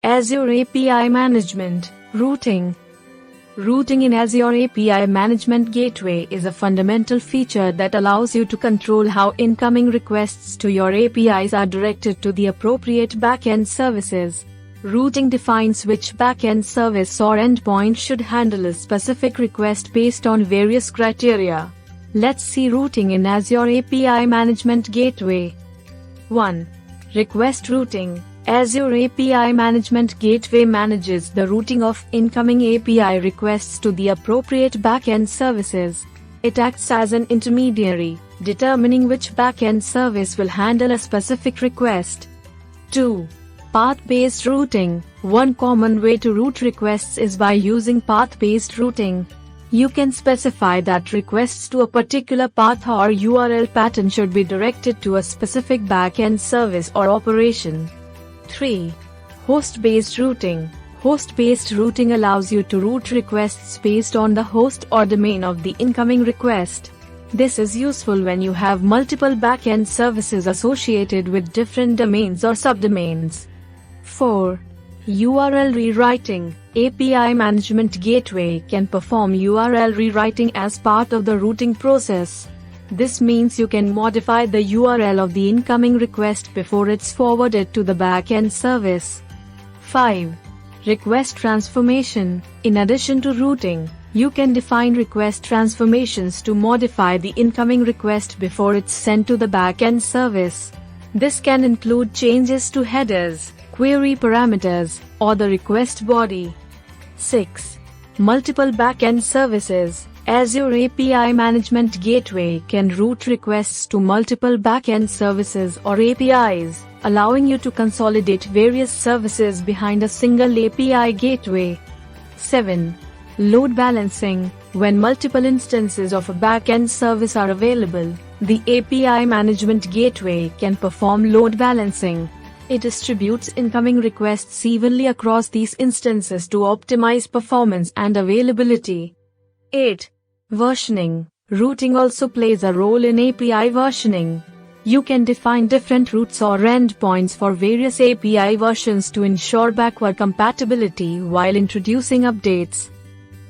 Azure API Management, Routing. Routing in Azure API Management Gateway is a fundamental feature that allows you to control how incoming requests to your APIs are directed to the appropriate backend services. Routing defines which backend service or endpoint should handle a specific request based on various criteria. Let's see routing in Azure API Management Gateway. 1. Request routing. Azure API Management Gateway manages the routing of incoming API requests to the appropriate backend services. It acts as an intermediary, determining which backend service will handle a specific request. 2. Path-based routing. One common way to route requests is by using path-based routing. You can specify that requests to a particular path or URL pattern should be directed to a specific backend service or operation. 3. Host-based routing. Host-based routing allows you to route requests based on the host or domain of the incoming request. This is useful when you have multiple backend services associated with different domains or subdomains. 4. URL rewriting. API Management Gateway can perform URL rewriting as part of the routing process. This means you can modify the URL of the incoming request before it's forwarded to the backend service. 5. Request transformation. In addition to routing, you can define request transformations to modify the incoming request before it's sent to the backend service. This can include changes to headers, query parameters, or the request body. 6. Multiple backend services. Azure API Management Gateway can route requests to multiple backend services or APIs, allowing you to consolidate various services behind a single API gateway. 7. Load balancing. When multiple instances of a backend service are available, the API Management Gateway can perform load balancing. It distributes incoming requests evenly across these instances to optimize performance and availability. 8. Versioning. Routing also plays a role in API versioning. You can define different routes or endpoints for various API versions to ensure backward compatibility while introducing updates.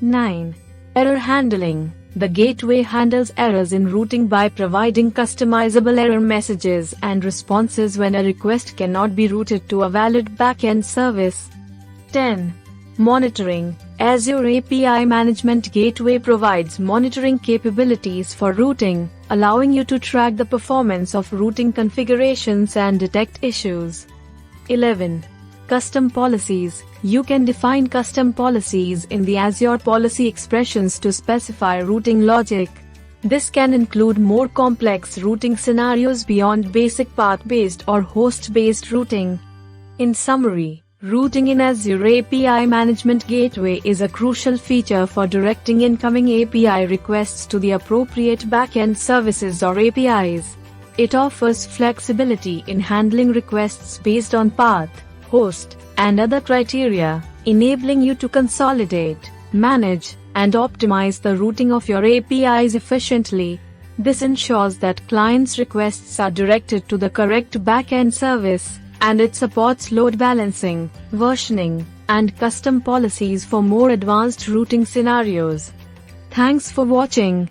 9. Error handling. The gateway handles errors in routing by providing customizable error messages and responses when a request cannot be routed to a valid backend service. 10. Monitoring. Azure API Management Gateway provides monitoring capabilities for routing, allowing you to track the performance of routing configurations and detect issues. 11. Custom policies. You can define custom policies in the Azure policy expressions to specify routing logic. This can include more complex routing scenarios beyond basic path-based or host-based routing. In summary, routing in Azure API Management Gateway is a crucial feature for directing incoming API requests to the appropriate backend services or APIs. It offers flexibility in handling requests based on path, host, and other criteria, enabling you to consolidate, manage, and optimize the routing of your APIs efficiently. This ensures that clients' requests are directed to the correct backend service, and it supports load balancing, versioning, and custom policies for more advanced routing scenarios. Thanks for watching.